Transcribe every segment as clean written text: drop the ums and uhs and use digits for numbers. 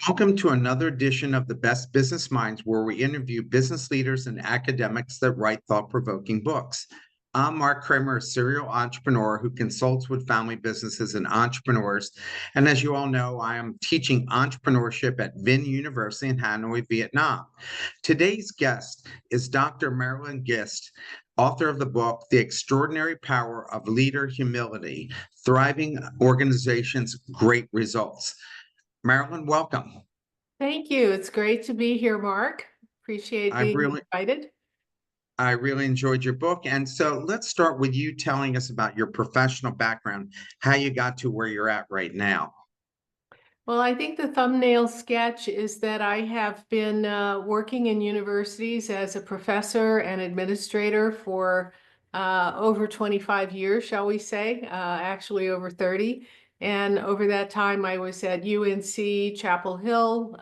Welcome to another edition of the Best Business Minds, where we interview business leaders and academics that write thought-provoking books. I'm Marc Kramer, a serial entrepreneur who consults with family businesses and entrepreneurs. And as you all know, I am teaching entrepreneurship at Vinh University in Hanoi, Vietnam. Today's guest is Dr. Marilyn Gist, author of the book, The Extraordinary Power of Leader Humility, Thriving Organizations, Great Results. Marilyn, welcome. Thank you. It's great to be here, Mark. Appreciate I being really, invited. I really enjoyed your book. And so let's start with you telling us about your professional background, how you got to where you're at right now. Well, I think the thumbnail sketch is that I have been working in universities as a professor and administrator for over 25 years, shall we say, actually over 30. And over that time, I was at UNC, Chapel Hill,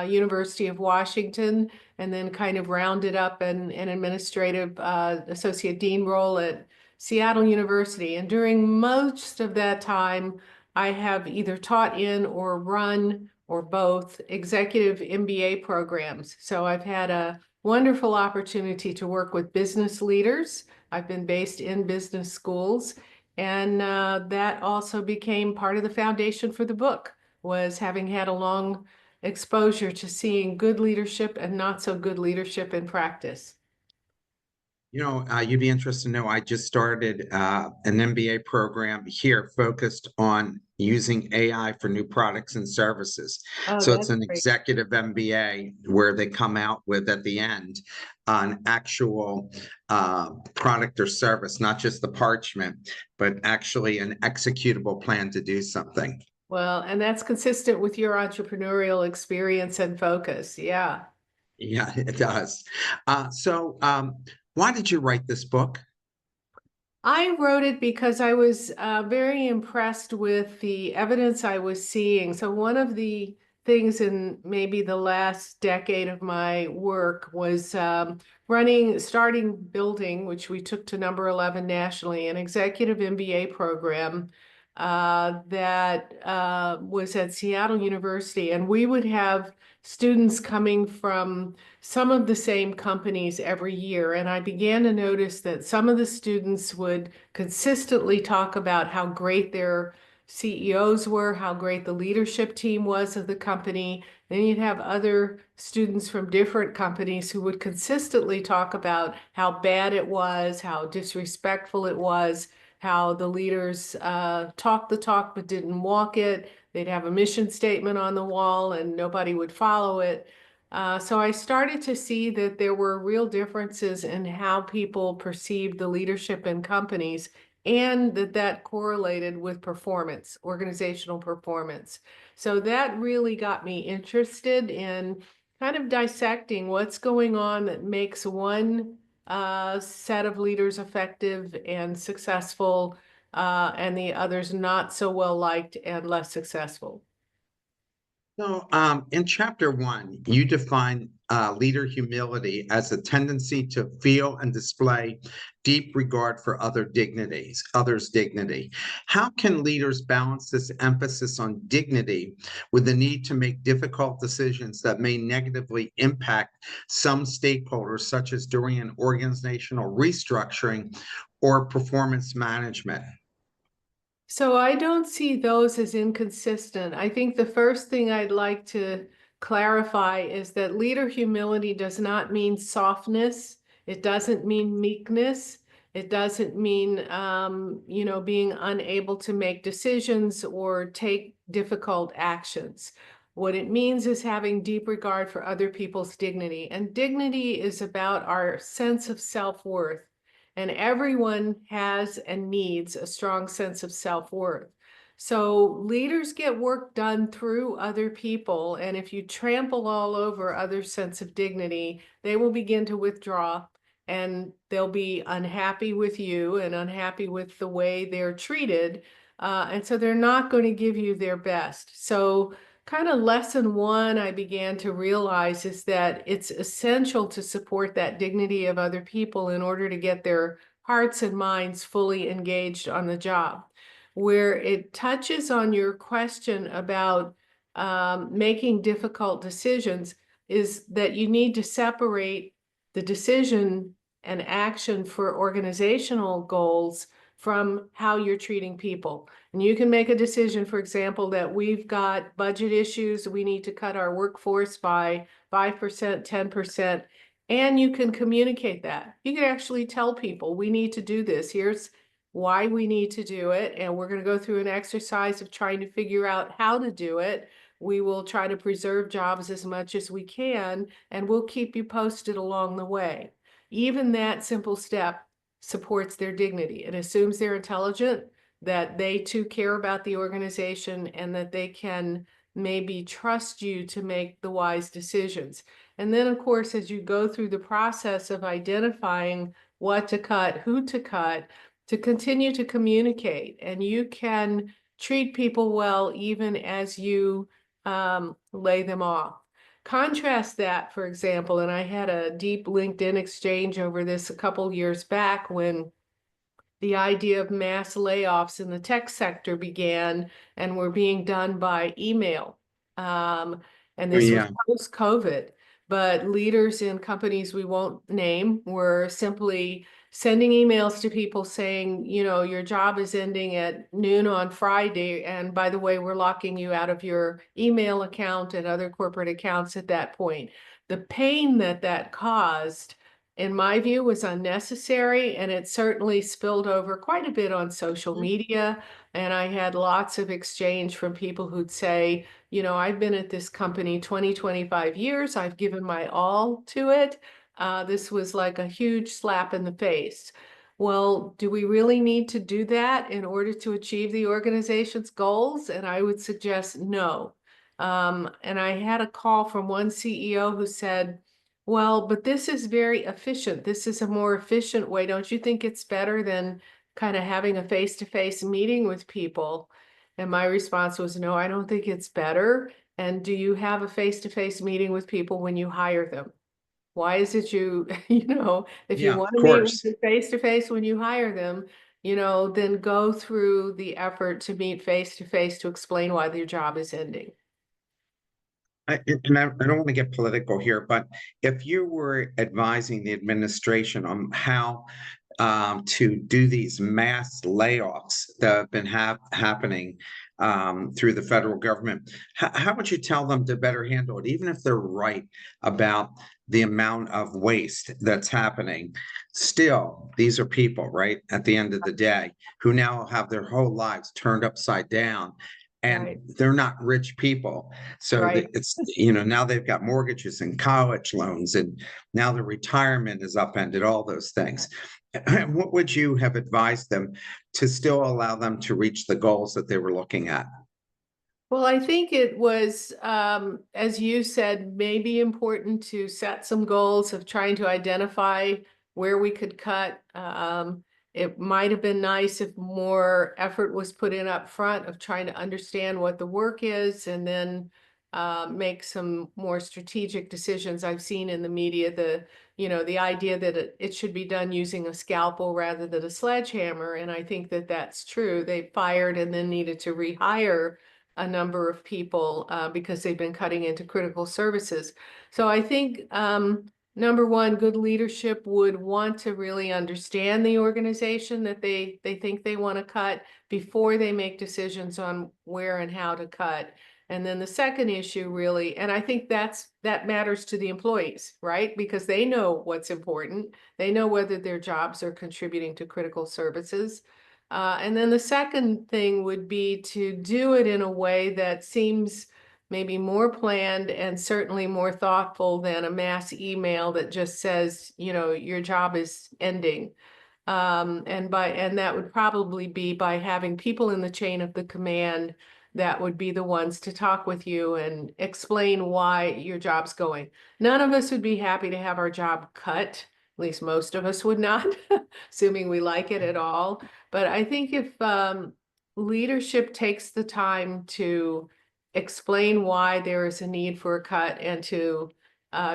University of Washington, and then kind of rounded up an administrative associate dean role at Seattle University. And during most of that time, I have either taught in or run or both executive MBA programs. So I've had a wonderful opportunity to work with business leaders. I've been based in business schools, and that also became part of the foundation for the book, was having had a long exposure to seeing good leadership and not so good leadership in practice. You'd be interested to know I just started an MBA program here focused on using AI for new products and services. Oh, So it's that's an great. executive MBA where they come out with at the end an actual product or service, not just the parchment, but actually an executable plan to do something. Well, and that's consistent with your entrepreneurial experience and focus. Yeah. Yeah, it does. Why did you write this book? I wrote it because I was very impressed with the evidence I was seeing. So one of the things in maybe the last decade of my work was starting building, which we took to number 11 nationally, an executive MBA program that was at Seattle University. And we would have students coming from some of the same companies every year. And I began to notice that some of the students would consistently talk about how great their CEOs were, how great the leadership team was of the company. Then you'd have other students from different companies who would consistently talk about how bad it was, how disrespectful it was, how the leaders talked the talk but didn't walk it. They'd have a mission statement on the wall and nobody would follow it. So I started to see that there were real differences in how people perceived the leadership in companies, and that correlated with performance, organizational performance. So that really got me interested in kind of dissecting what's going on that makes one set of leaders effective and successful, and the others not so well liked and less successful. So, in chapter one, you define leader humility as a tendency to feel and display deep regard for others' dignity. How can leaders balance this emphasis on dignity with the need to make difficult decisions that may negatively impact some stakeholders, such as during an organizational restructuring or performance management? So I don't see those as inconsistent. I think the first thing I'd like to clarify is that leader humility does not mean softness. It doesn't mean meekness. It doesn't mean, being unable to make decisions or take difficult actions. What it means is having deep regard for other people's dignity. And dignity is about our sense of self-worth. And everyone has and needs a strong sense of self-worth. So leaders get work done through other people. And if you trample all over others' sense of dignity, they will begin to withdraw and they'll be unhappy with you and unhappy with the way they're treated. And so they're not going to give you their best. So kind of lesson one I began to realize is that it's essential to support that dignity of other people in order to get their hearts and minds fully engaged on the job. Where it touches on your question about making difficult decisions is that you need to separate the decision and action for organizational goals from how you're treating people. And you can make a decision, for example, that we've got budget issues, we need to cut our workforce by 5%, 10%, and you can communicate that. You can actually tell people, we need to do this. Here's why we need to do it, and we're going to go through an exercise of trying to figure out how to do it. We will try to preserve jobs as much as we can, and we'll keep you posted along the way. Even that simple step supports their dignity. It assumes they're intelligent, that they too care about the organization, and that they can maybe trust you to make the wise decisions. And then, of course, as you go through the process of identifying what to cut, who to cut, to continue to communicate, and you can treat people well even as you lay them off. Contrast that, for example, and I had a deep LinkedIn exchange over this a couple years back when the idea of mass layoffs in the tech sector began and were being done by email. And Oh, this was yeah. post-COVID, but leaders in companies we won't name were simply sending emails to people saying, you know, your job is ending at noon on Friday, and by the way, we're locking you out of your email account and other corporate accounts at that point. The pain that that caused, in my view, was unnecessary, and it certainly spilled over quite a bit on social media. And I had lots of exchange from people who'd say, you know, I've been at this company 20, 25 years. I've given my all to it. This was like a huge slap in the face. Well, do we really need to do that in order to achieve the organization's goals? And I would suggest no. And I had a call from one CEO who said, well, but this is very efficient. This is a more efficient way. Don't you think it's better than kind of having a face-to-face meeting with people? And my response was, no, I don't think it's better. And do you have a face-to-face meeting with people when you hire them? Why is it you, you know, if you Yeah, want of to meet with course. them face-to-face when you hire them, you know, then go through the effort to meet face-to-face to explain why their job is ending. I don't want to get political here, but if you were advising the administration on how to do these mass layoffs that have been happening through the federal government, how would you tell them to better handle it, even if they're right about the amount of waste that's happening? Still, these are people, right, at the end of the day, who now have their whole lives turned upside down. And Right, they're not rich people. So right. it's, you know, now they've got mortgages and college loans, and now the retirement is upended, all those things. What would you have advised them to still allow them to reach the goals that they were looking at? Well, I think it was, as you said, maybe important to set some goals of trying to identify where we could cut. It might have been nice if more effort was put in up front of trying to understand what the work is and then make some more strategic decisions. I've seen in the media you know, the idea that it should be done using a scalpel rather than a sledgehammer, and I think that that's true. They fired and then needed to rehire a number of people because they've been cutting into critical services. So I think number one, good leadership would want to really understand the organization that they think they want to cut before they make decisions on where and how to cut. And then the second issue really, and I think that matters to the employees, right? Because they know what's important. They know whether their jobs are contributing to critical services. And then the second thing would be to do it in a way that seems maybe more planned and certainly more thoughtful than a mass email that just says, you know, your job is ending. And that would probably be by having people in the chain of the command that would be the ones to talk with you and explain why your job's going. None of us would be happy to have our job cut. At least most of us would not, assuming we like it at all. But I think if leadership takes the time to explain why there is a need for a cut and to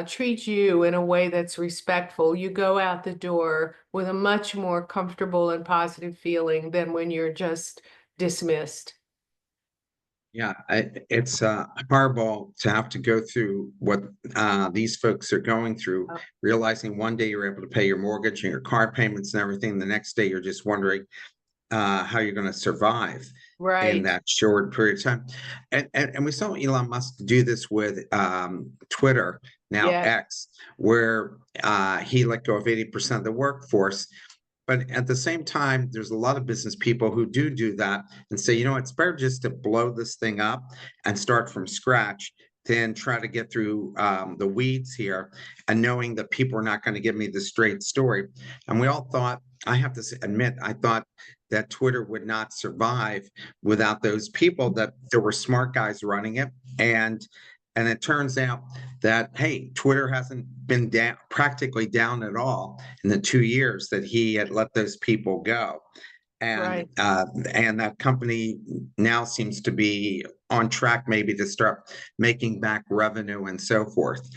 treat you in a way that's respectful, you go out the door with a much more comfortable and positive feeling than when you're just dismissed. Yeah, it's horrible to have to go through what these folks are going through, Oh, realizing one day you're able to pay your mortgage and your car payments and everything. The next day you're just wondering how you're going to survive in right. that short period of time. And we saw Elon Musk do this with Twitter, now Yeah, X, where he let go of 80% of the workforce. But at the same time, there's a lot of business people who do that and say, you know, it's better just to blow this thing up and start from scratch than try to get through the weeds here and knowing that people are not going to give me the straight story. And we all thought, I have to admit, I thought that Twitter would not survive without those people, that there were smart guys running it. And it turns out that, hey, Twitter hasn't been down, practically down at all in the 2 years that he had let those people go. right. And that company now seems to be on track maybe to start making back revenue and so forth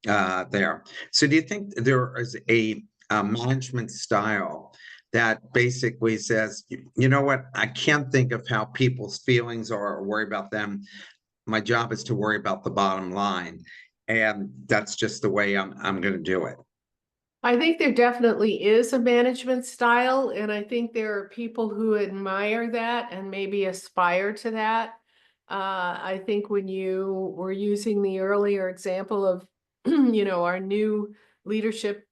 there. So do you think there is a management style that basically says, you know what, I can't think of how people's feelings are or worry about them. My job is to worry about the bottom line. And that's just the way I'm going to do it. I think there definitely is a management style, and I think there are people who admire that and maybe aspire to that. I think when you were using the earlier example of, our new leadership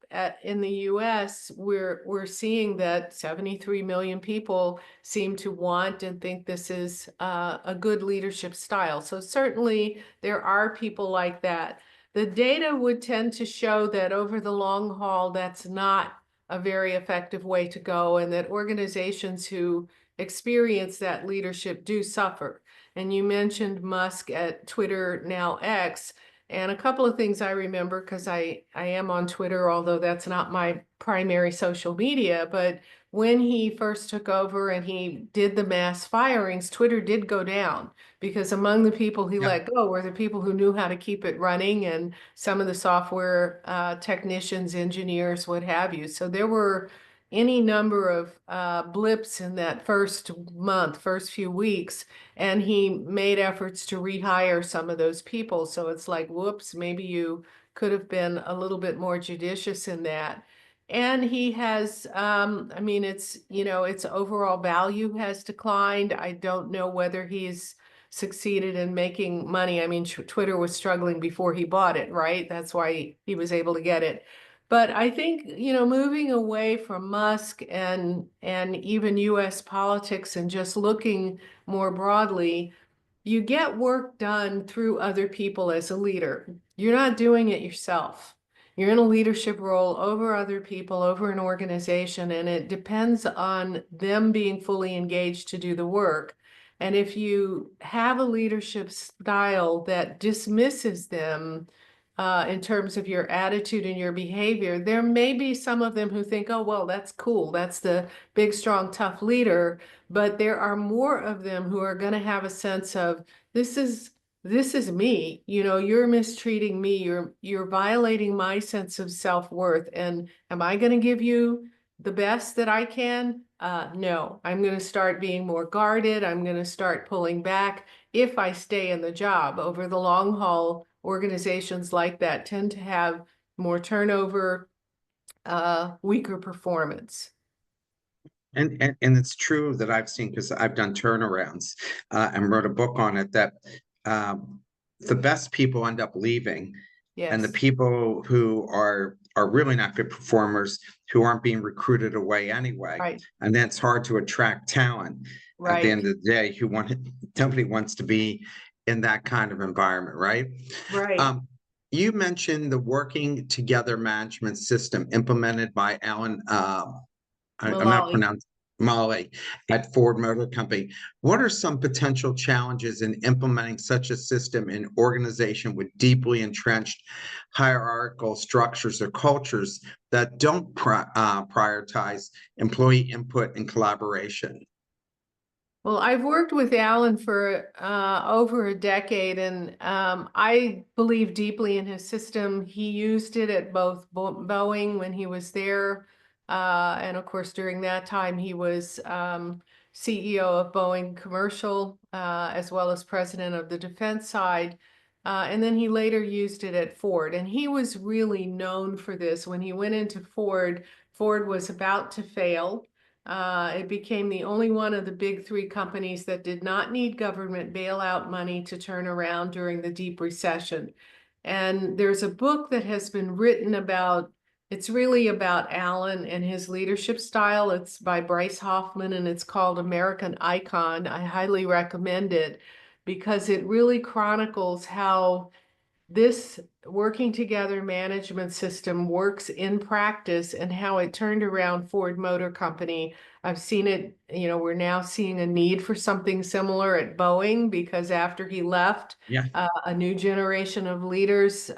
in the US, we're seeing that 73 million people seem to want and think this is a good leadership style. So certainly there are people like that. The data would tend to show that over the long haul, that's not a very effective way to go, and that organizations who experience that leadership do suffer. And you mentioned Musk at Twitter, now X, and a couple of things I remember, because I am on Twitter, although that's not my primary social media, but when he first took over and he did the mass firings, Twitter did go down because among the people he Yeah. let go were the people who knew how to keep it running and some of the software technicians, engineers, what have you. So there were any number of blips in that first month, first few weeks, and he made efforts to rehire some of those people. So it's like, whoops, maybe you could have been a little bit more judicious in that. And he has, I mean, its overall value has declined. I don't know whether he's succeeded in making money. I mean, Twitter was struggling before he bought it, right? That's why he was able to get it. But I think, moving away from Musk and even US politics and just looking more broadly, you get work done through other people as a leader. You're not doing it yourself. You're in a leadership role over other people, over an organization, and it depends on them being fully engaged to do the work. And if you have a leadership style that dismisses them in terms of your attitude and your behavior, there may be some of them who think, oh, well, that's cool. That's the big, strong, tough leader. But there are more of them who are going to have a sense of this is me. You're mistreating me. You're violating my sense of self-worth. And am I going to give you the best that I can? No, I'm going to start being more guarded. I'm going to start pulling back if I stay in the job. Over the long haul, organizations like that tend to have more turnover, weaker performance. And it's true that I've seen, because I've done turnarounds and wrote a book on it, that um, the best people end up leaving, and the Yes, people who are really not good performers, who aren't being recruited away anyway. right, And then it's hard to attract talent at the right, end of the day who want nobody wants to be in that kind of environment, right? right. Um, you mentioned the working together management system implemented by Alan. I'm not Malali. pronouncing Molly at Ford Motor Company. What are some potential challenges in implementing such a system in organization with deeply entrenched hierarchical structures or cultures that don't prioritize employee input and collaboration? Well, I've worked with Alan for over a decade, and I believe deeply in his system. He used it at both Boeing when he was there, and of course during that time he was CEO of Boeing Commercial, as well as president of the defense side. And then he later used it at Ford. And he was really known for this. When he went into Ford, Ford was about to fail. It became the only one of the big three companies that did not need government bailout money to turn around during the deep recession. And there's a book that has been written about, it's really about Allen and his leadership style. It's by Bryce Hoffman and it's called American Icon. I highly recommend it because it really chronicles how this working together management system works in practice and how it turned around Ford Motor Company. I've seen it, we're now seeing a need for something similar at Boeing because after he left, Yeah. a new generation of leaders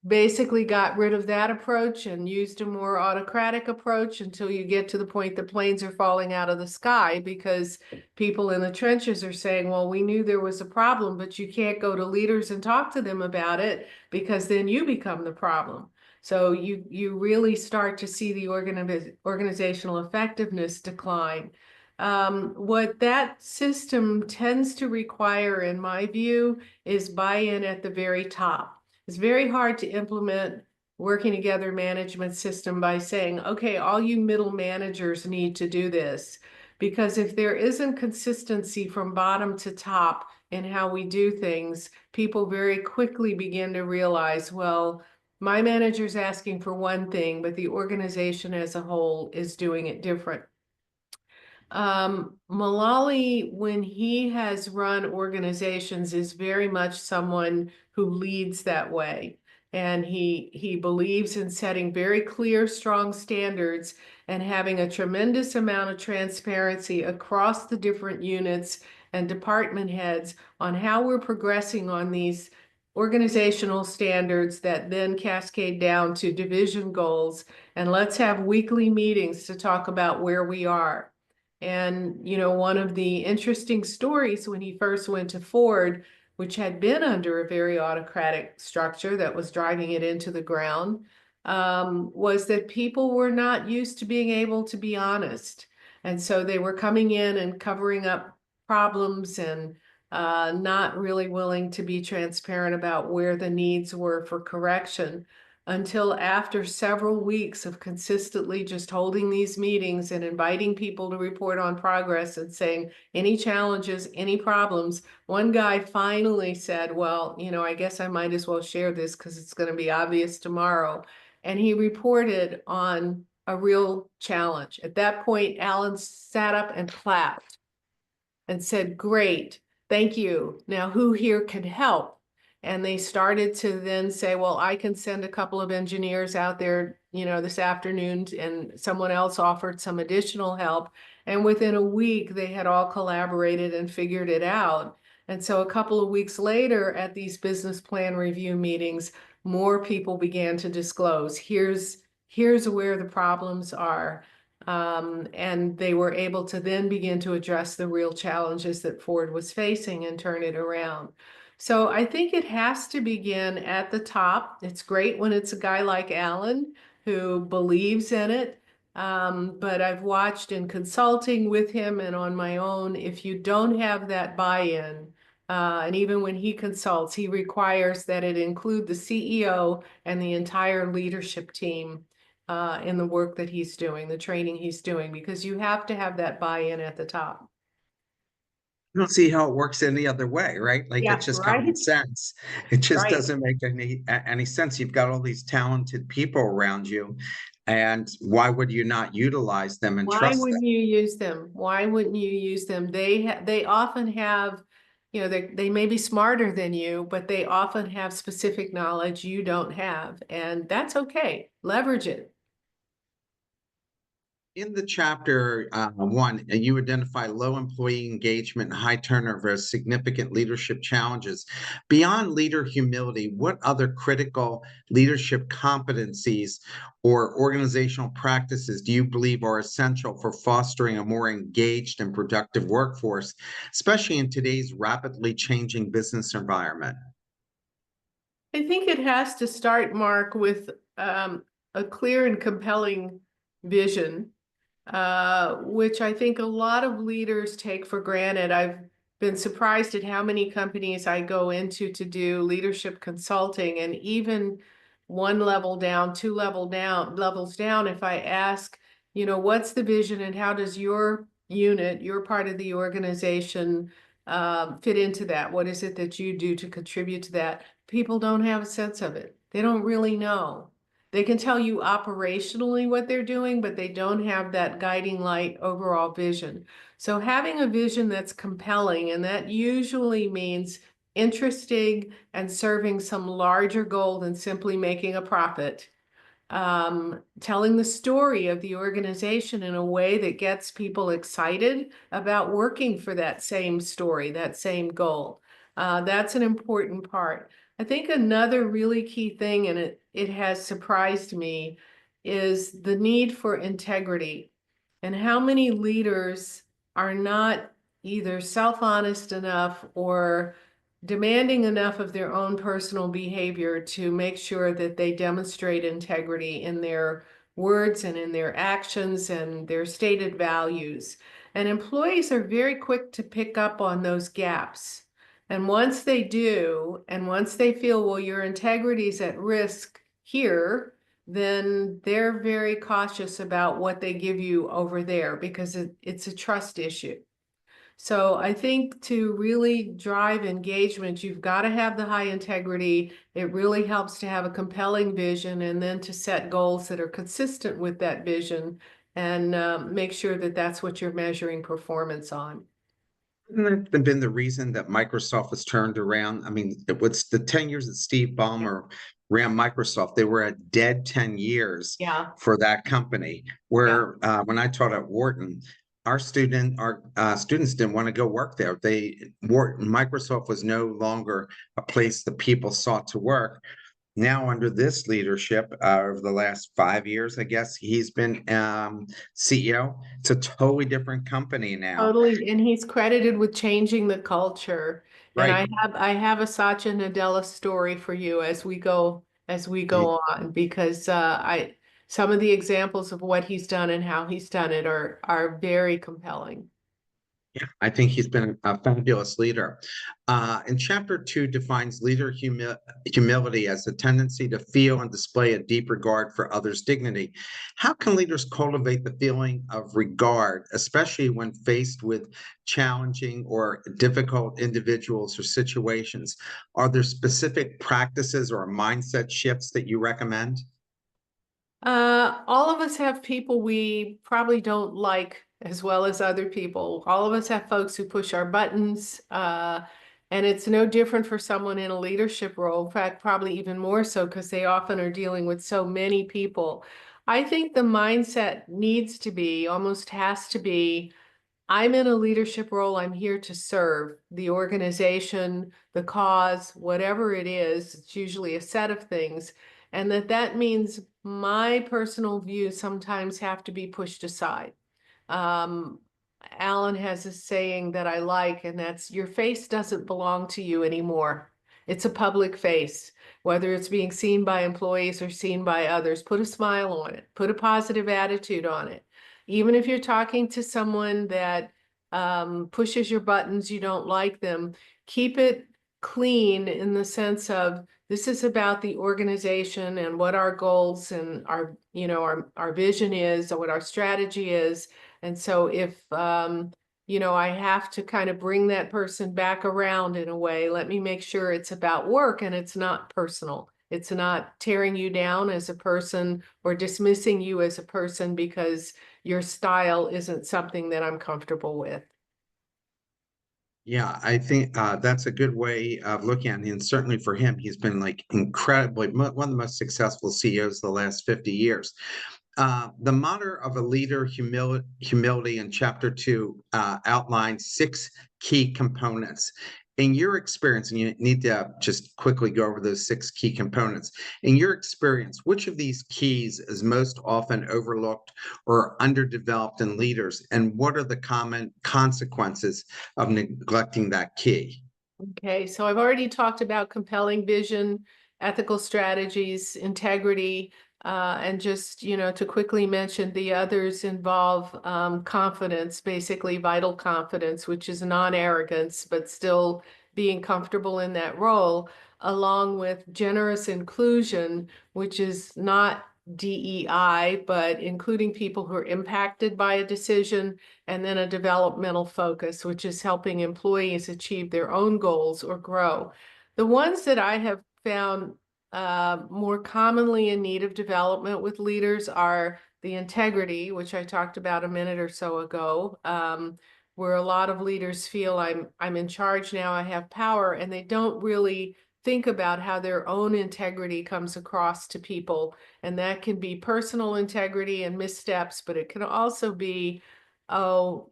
basically got rid of that approach and used a more autocratic approach until you get to the point that planes are falling out of the sky because people in the trenches are saying, well, we knew there was a problem, but you can't go to leaders and talk to them about it because then you become the problem. So you really start to see the organizational effectiveness decline. What that system tends to require, in my view, is buy-in at the very top. It's very hard to implement working together management system by saying, okay, all you middle managers need to do this. Because if there isn't consistency from bottom to top in how we do things, people very quickly begin to realize, well, my manager's asking for one thing, but the organization as a whole is doing it different. Mullally, when he has run organizations, is very much someone who leads that way. And he believes in setting very clear, strong standards and having a tremendous amount of transparency across the different units and department heads on how we're progressing on these organizational standards that then cascade down to division goals. And let's have weekly meetings to talk about where we are. And, one of the interesting stories when he first went to Ford, which had been under a very autocratic structure that was driving it into the ground, was that people were not used to being able to be honest. And so they were coming in and covering up problems and not really willing to be transparent about where the needs were for correction until after several weeks of consistently just holding these meetings and inviting people to report on progress and saying any challenges, any problems. One guy finally said, well, I guess I might as well share this because it's going to be obvious tomorrow. And he reported on a real challenge. At that point, Alan sat up and clapped and said, great, thank you. Now who here can help? And they started to then say, well, I can send a couple of engineers out there, this afternoon, and someone else offered some additional help. And within a week, they had all collaborated and figured it out. And so a couple of weeks later at these business plan review meetings, more people began to disclose, here's where the problems are. And they were able to then begin to address the real challenges that Ford was facing and turn it around. So I think it has to begin at the top. It's great when it's a guy like Alan who believes in it. But I've watched in consulting with him and on my own, if you don't have that buy-in, and even when he consults, he requires that it include the CEO and the entire leadership team in the work that he's doing, the training he's doing, because you have to have that buy-in at the top. I don't see how it works any other way, right? Like Yeah, it's just common right. sense. It just Right. doesn't make any sense. You've got all these talented people around you, and why would you not utilize them and Why trust them? wouldn't you use them? Why wouldn't you use them? They often have, they may be smarter than you, but they often have specific knowledge you don't have, and that's okay. Leverage it. In the chapter one, you identify low employee engagement and high turnover as significant leadership challenges. Beyond leader humility, what other critical leadership competencies or organizational practices do you believe are essential for fostering a more engaged and productive workforce, especially in today's rapidly changing business environment? I think it has to start, Mark, with a clear and compelling vision. which I think a lot of leaders take for granted. I've been surprised at how many companies I go into to do leadership consulting, and even one level down, levels down, if I ask, what's the vision and how does your unit, your part of the organization, fit into that? What is it that you do to contribute to that? People don't have a sense of it. They don't really know. They can tell you operationally what they're doing, but they don't have that guiding light overall vision. So having a vision that's compelling, and that usually means interesting and serving some larger goal than simply making a profit, telling the story of the organization in a way that gets people excited about working for that same story, that same goal. That's an important part. I think another really key thing, and it has surprised me, is the need for integrity, and how many leaders are not either self-honest enough or demanding enough of their own personal behavior to make sure that they demonstrate integrity in their words and in their actions and their stated values. And employees are very quick to pick up on those gaps. And once they do, and once they feel, well, your integrity is at risk here, then they're very cautious about what they give you over there, because it's a trust issue. So I think to really drive engagement, you've got to have the high integrity. It really helps to have a compelling vision, and then to set goals that are consistent with that vision, and make sure that that's what you're measuring performance on. Hasn't that been the reason that Microsoft was turned around? I mean, what's the 10 years that Steve Ballmer ran Microsoft? They were a dead 10 years Yeah, for that company. yeah. Where when I taught at Wharton, our students didn't want to go work there. Microsoft was no longer a place that people sought to work. Now, under this leadership, over the last 5 years, I guess he's been CEO. It's a totally different company now. Totally, and he's credited with changing the culture. And Right. I have a Satya Nadella story for you as we go on, because I some of the examples of what he's done and how he's done it are very compelling. Yeah, I think he's been a fabulous leader. And chapter 2 defines humility as the tendency to feel and display a deep regard for others' dignity. How can leaders cultivate the feeling of regard, especially when faced with challenging or difficult individuals or situations? Are there specific practices or mindset shifts that you recommend? All of us have people we probably don't like as well as other people. All of us have folks who push our buttons, and it's no different for someone in a leadership role. In fact, probably even more so, because they often are dealing with so many people. I think the mindset needs to be, almost has to be, I'm in a leadership role. I'm here to serve the organization, the cause, whatever it is. It's usually a set of things. And that means my personal views sometimes have to be pushed aside. Um, Alan has a saying that I like, and that's, your face doesn't belong to you anymore. It's a public face, whether it's being seen by employees or seen by others. Put a smile on it, put a positive attitude on it. Even if you're talking to someone that pushes your buttons, you don't like them, keep it clean in the sense of, this is about the organization and what our goals and our vision is, or what our strategy is. And so if, I have to kind of bring that person back around in a way, let me make sure it's about work and it's not personal. It's not tearing you down as a person or dismissing you as a person because your style isn't something that I'm comfortable with. Yeah, I think that's a good way of looking at it. And certainly for him, he's been like one of the most successful CEOs the last 50 years. The motto of a leader, humility, in chapter 2 outlines 6 key components. In your experience, and you need to just quickly go over those 6 key components. In your experience, which of these keys is most often overlooked or underdeveloped in leaders? And what are the common consequences of neglecting that key? Okay, so I've already talked about compelling vision, ethical strategies, integrity. And just, to quickly mention, the others involve confidence, basically vital confidence, which is non-arrogance, but still being comfortable in that role, along with generous inclusion, which is not DEI, but including people who are impacted by a decision, and then a developmental focus, which is helping employees achieve their own goals or grow. The ones that I have found more commonly in need of development with leaders are the integrity, which I talked about a minute or so ago, where a lot of leaders feel I'm in charge now, I have power, and they don't really think about how their own integrity comes across to people. And that can be personal integrity and missteps, but it can also be, oh,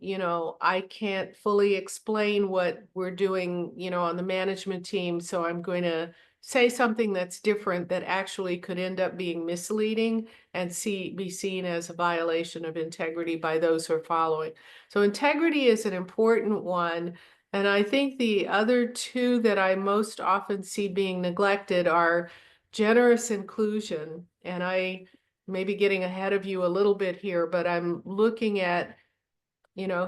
I can't fully explain what we're doing, on the management team, so I'm going to say something that's different that actually could end up being misleading and be seen as a violation of integrity by those who are following. So integrity is an important one. And I think the other two that I most often see being neglected are generous inclusion. And I may be getting ahead of you a little bit here, but I'm looking at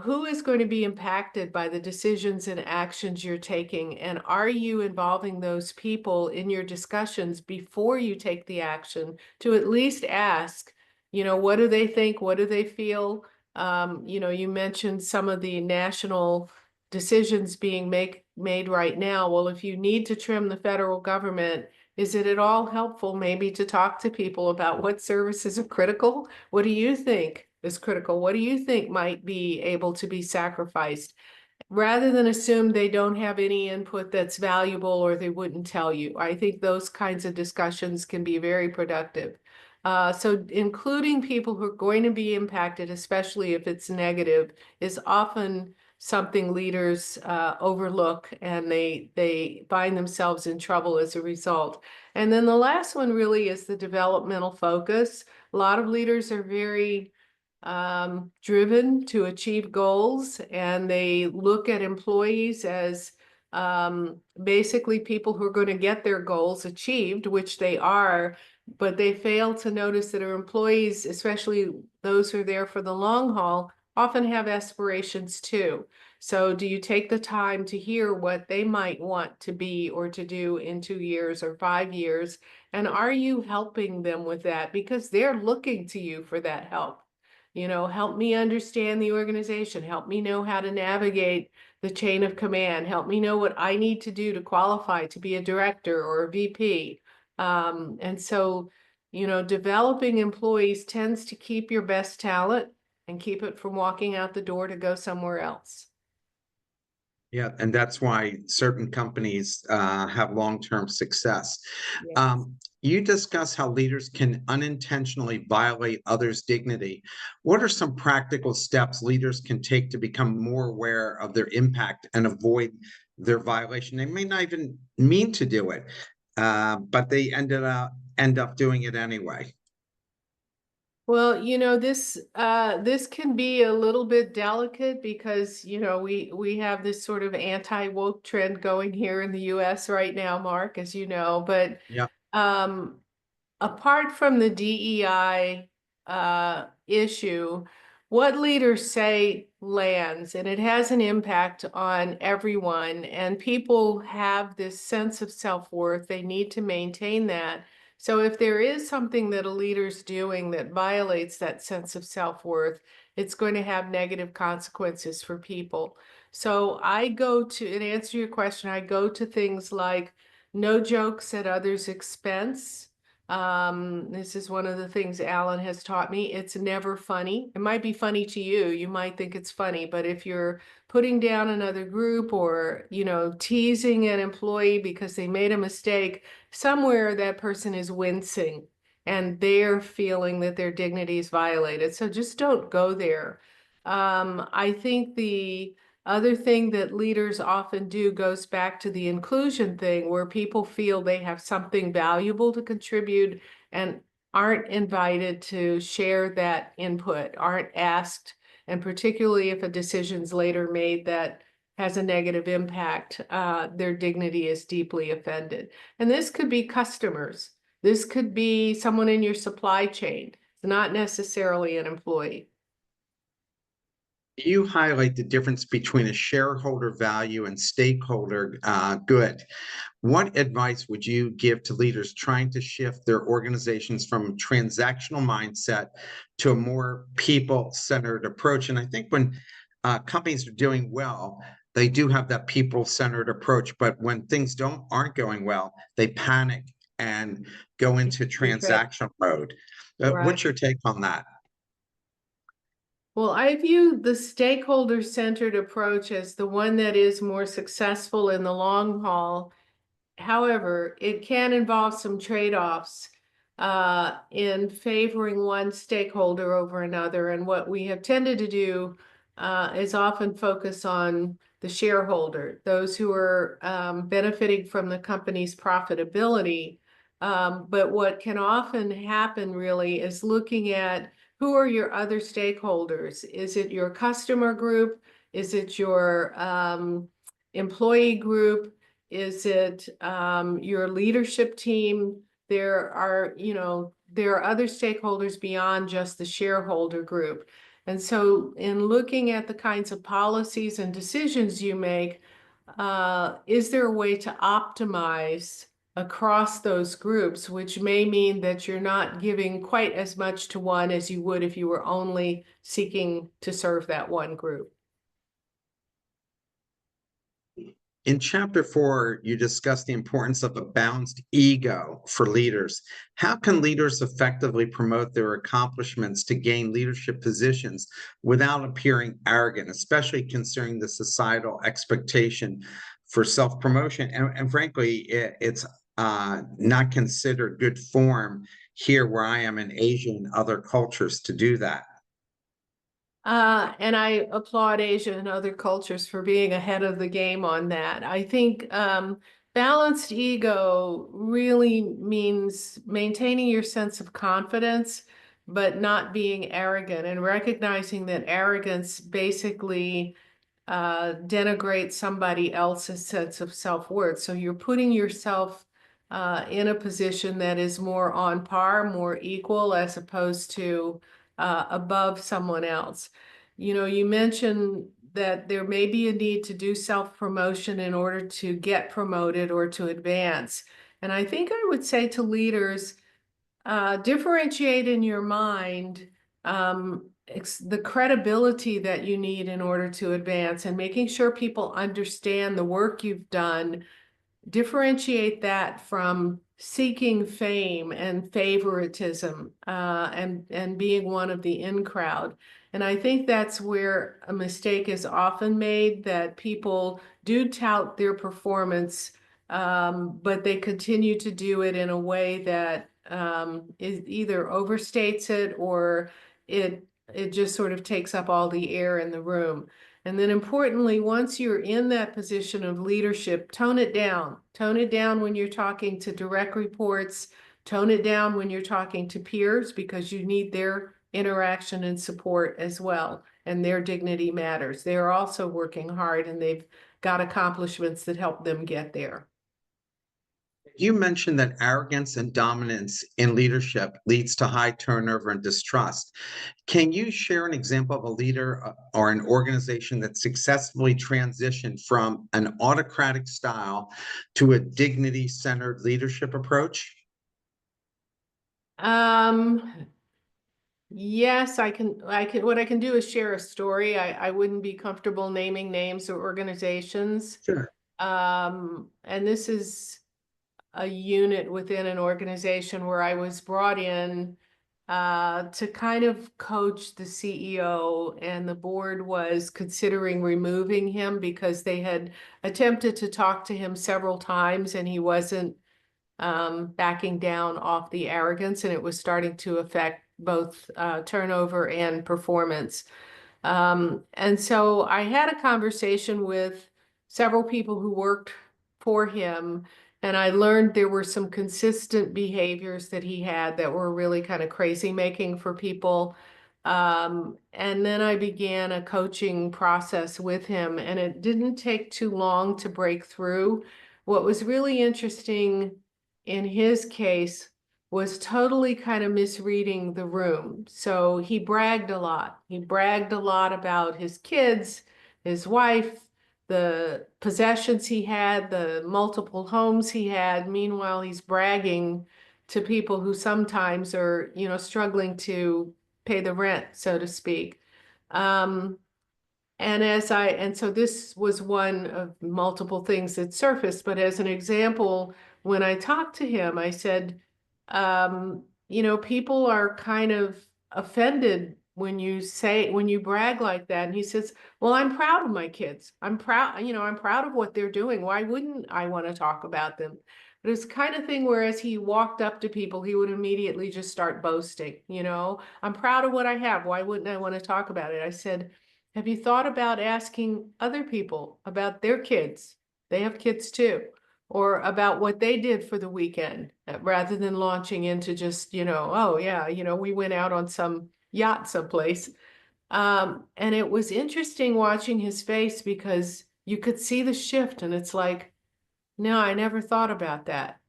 who is going to be impacted by the decisions and actions you're taking? And are you involving those people in your discussions before you take the action to at least ask, what do they think? What do they feel? You mentioned some of the national decisions being made right now. Well, if you need to trim the federal government, is it at all helpful maybe to talk to people about what services are critical? What do you think is critical? What do you think might be able to be sacrificed? Rather than assume they don't have any input that's valuable or they wouldn't tell you. I think those kinds of discussions can be very productive. So including people who are going to be impacted, especially if it's negative, is often something leaders overlook, and they find themselves in trouble as a result. And then the last one really is the developmental focus. A lot of leaders are very driven to achieve goals, and they look at employees as basically people who are going to get their goals achieved, which they are, but they fail to notice that our employees, especially those who are there for the long haul, often have aspirations too. So do you take the time to hear what they might want to be or to do in 2 years or 5 years? And are you helping them with that? Because they're looking to you for that help. Help me understand the organization, help me know how to navigate the chain of command, help me know what I need to do to qualify to be a director or a VP. And so, developing employees tends to keep your best talent and keep it from walking out the door to go somewhere else. Yeah, and that's why certain companies have long-term success. Yes. You discuss how leaders can unintentionally violate others' dignity. What are some practical steps leaders can take to become more aware of their impact and avoid their violation? They may not even mean to do it, but they end up doing it anyway. Well, this can be a little bit delicate because, we have this sort of anti-woke trend going here in the US right now, Mark, as you know, but Yeah. um apart from the DEI issue, what leaders say lands, and it has an impact on everyone. And people have this sense of self-worth. They need to maintain that. So if there is something that a leader's doing that violates that sense of self-worth, it's going to have negative consequences for people. So I go to, and answer your question, I go to things like no jokes at others' expense. This is one of the things Alan has taught me. It's never funny. It might be funny to you. You might think it's funny, but if you're putting down another group or, teasing an employee because they made a mistake, somewhere that person is wincing and they're feeling that their dignity is violated. So just don't go there. I think the other thing that leaders often do goes back to the inclusion thing, where people feel they have something valuable to contribute and aren't invited to share that input, aren't asked, and particularly if a decision's later made that has a negative impact, their dignity is deeply offended. And this could be customers. This could be someone in your supply chain. It's not necessarily an employee. You highlight the difference between a shareholder value and stakeholder good. What advice would you give to leaders trying to shift their organizations from a transactional mindset to a more people-centered approach? And I think when companies are doing well, they do have that people-centered approach, but when things aren't going well, they panic and go into transactional mode. Right. What's your take on that? Well, I view the stakeholder-centered approach as the one that is more successful in the long haul. However, it can involve some trade-offs in favoring one stakeholder over another. And what we have tended to do is often focus on the shareholder, those who are benefiting from the company's profitability. But what can often happen really is looking at who are your other stakeholders? Is it your customer group? Is it your employee group? Is it your leadership team? There are, there are other stakeholders beyond just the shareholder group. And so in looking at the kinds of policies and decisions you make, is there a way to optimize across those groups, which may mean that you're not giving quite as much to one as you would if you were only seeking to serve that one group? In chapter 4, you discuss the importance of a balanced ego for leaders. How can leaders effectively promote their accomplishments to gain leadership positions without appearing arrogant, especially considering the societal expectation for self-promotion? And frankly, it's not considered good form here where I am in Asia and other cultures to do that. And I applaud Asia and other cultures for being ahead of the game on that. I think balanced ego really means maintaining your sense of confidence, but not being arrogant, and recognizing that arrogance basically denigrate somebody else's sense of self-worth. So you're putting yourself in a position that is more on par, more equal, as opposed to above someone else. You mentioned that there may be a need to do self-promotion in order to get promoted or to advance. And I think I would say to leaders, differentiate in your mind the credibility that you need in order to advance, and making sure people understand the work you've done. Differentiate that from seeking fame and favoritism and being one of the in crowd. And I think that's where a mistake is often made, that people do tout their performance, but they continue to do it in a way that is either overstates it, or it just sort of takes up all the air in the room. And then importantly, once you're in that position of leadership, tone it down. Tone it down when you're talking to direct reports. Tone it down when you're talking to peers, because you need their interaction and support as well. And their dignity matters. They're also working hard, and they've got accomplishments that help them get there. You mentioned that arrogance and dominance in leadership leads to high turnover and distrust. Can you share an example of a leader or an organization that successfully transitioned from an autocratic style to a dignity-centered leadership approach? Yes, what I can do is share a story. I wouldn't be comfortable naming names or organizations. Sure. And this is a unit within an organization where I was brought in to kind of coach the CEO, and the board was considering removing him because they had attempted to talk to him several times and he wasn't backing down off the arrogance, and it was starting to affect both turnover and performance. And so I had a conversation with several people who worked for him, and I learned there were some consistent behaviors that he had that were really kind of crazy making for people. And then I began a coaching process with him, and it didn't take too long to break through. What was really interesting in his case was totally kind of misreading the room. So he bragged a lot. He bragged a lot about his kids, his wife, the possessions he had, the multiple homes he had. Meanwhile, he's bragging to people who sometimes are, struggling to pay the rent, so to speak. Um, and so this was one of multiple things that surfaced, but as an example, when I talked to him, I said, people are kind of offended when you brag like that. And he says, well, I'm proud of my kids. I'm proud of what they're doing. Why wouldn't I want to talk about them? But it's the kind of thing where as he walked up to people, he would immediately just start boasting, I'm proud of what I have. Why wouldn't I want to talk about it? I said, have you thought about asking other people about their kids? They have kids too, or about what they did for the weekend, rather than launching into just, oh yeah, we went out on some yacht someplace. And it was interesting watching his face because you could see the shift, and it's like, no, I never thought about that.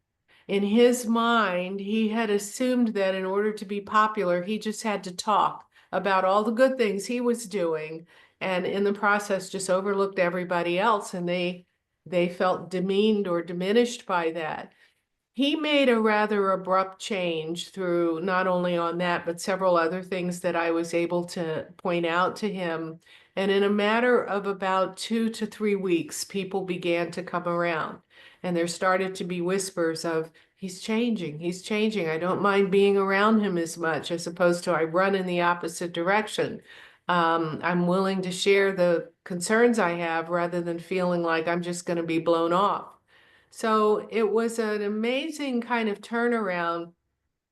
In his mind, he had assumed that in order to be popular, he just had to talk about all the good things he was doing, and in the process just overlooked everybody else, and they felt demeaned or diminished by that. He made a rather abrupt change through not only on that, but several other things that I was able to point out to him. And in a matter of about 2 to 3 weeks, people began to come around. And there started to be whispers of, he's changing, he's changing. I don't mind being around him as much, as opposed to I run in the opposite direction. I'm willing to share the concerns I have rather than feeling like I'm just going to be blown off. So it was an amazing kind of turnaround.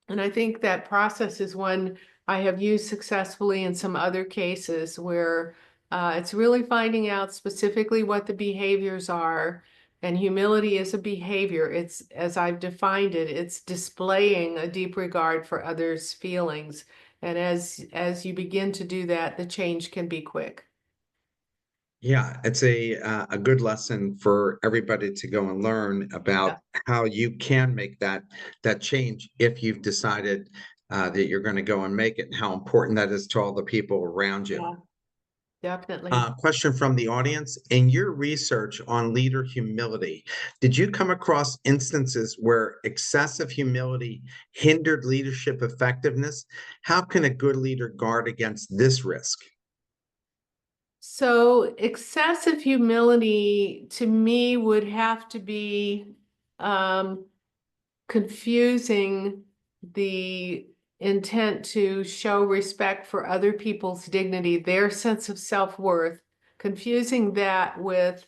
And I think that process is one I have used successfully in some other cases where it's really finding out specifically what the behaviors are. And humility is a behavior. It's, as I've defined it, it's displaying a deep regard for others' feelings. And as you begin to do that, the change can be quick. Yeah, it's a good lesson for everybody to go and learn about Yeah, how you can make that change if you've decided that you're going to go and make it, and how important that is to all the people around you. yeah, definitely. Question from the audience. In your research on leader humility, did you come across instances where excessive humility hindered leadership effectiveness? How can a good leader guard against this risk? So excessive humility to me would have to be um, confusing the intent to show respect for other people's dignity, their sense of self-worth, confusing that with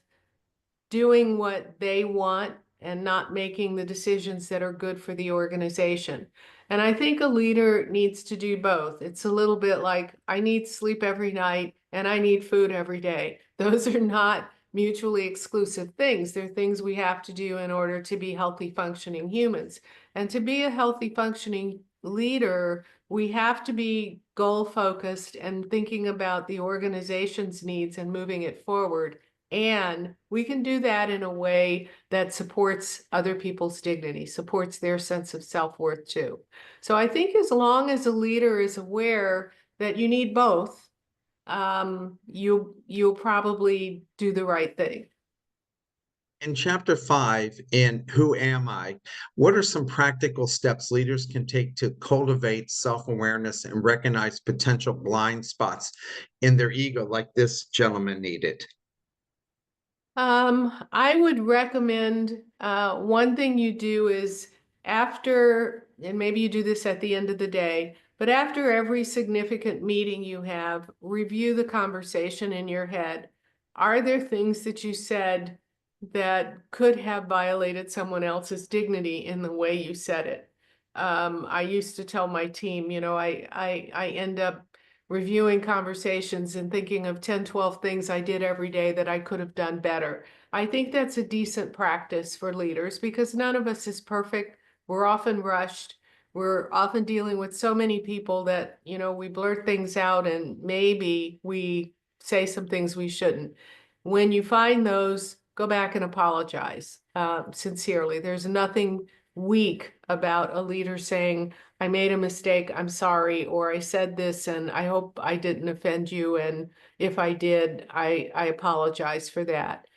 doing what they want and not making the decisions that are good for the organization. And I think a leader needs to do both. It's a little bit like I need sleep every night and I need food every day. Those are not mutually exclusive things. They're things we have to do in order to be healthy, functioning humans. And to be a healthy, functioning leader, we have to be goal focused and thinking about the organization's needs and moving it forward. And we can do that in a way that supports other people's dignity, supports their sense of self-worth too. So I think as long as a leader is aware that you need both, you'll probably do the right thing. In chapter 5, in Who Am I? What are some practical steps leaders can take to cultivate self awareness and recognize potential blind spots in their ego, like this gentleman needed? I would recommend one thing you do is after, and maybe you do this at the end of the day, but after every significant meeting you have, review the conversation in your head. Are there things that you said that could have violated someone else's dignity in the way you said it? I used to tell my team, I end up reviewing conversations and thinking of 10, 12 things I did every day that I could have done better. I think that's a decent practice for leaders because none of us is perfect. We're often rushed. We're often dealing with so many people that, we blurt things out and maybe we say some things we shouldn't. When you find those, go back and apologize sincerely. There's nothing weak about a leader saying, I made a mistake, I'm sorry, or I said this and I hope I didn't offend you. And if I did, I apologize for that.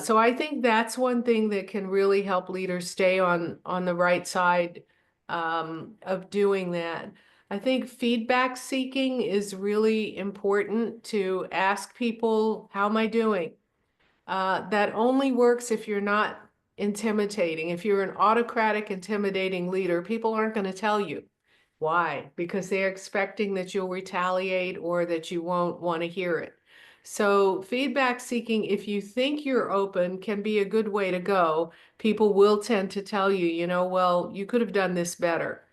So I think that's one thing that can really help leaders stay on the right side of doing that. I think feedback seeking is really important to ask people, how am I doing? That only works if you're not intimidating. If you're an autocratic, intimidating leader, people aren't going to tell you. Why? Because they're expecting that you'll retaliate or that you won't want to hear it. So feedback seeking, if you think you're open, can be a good way to go. People will tend to tell you, well, you could have done this better.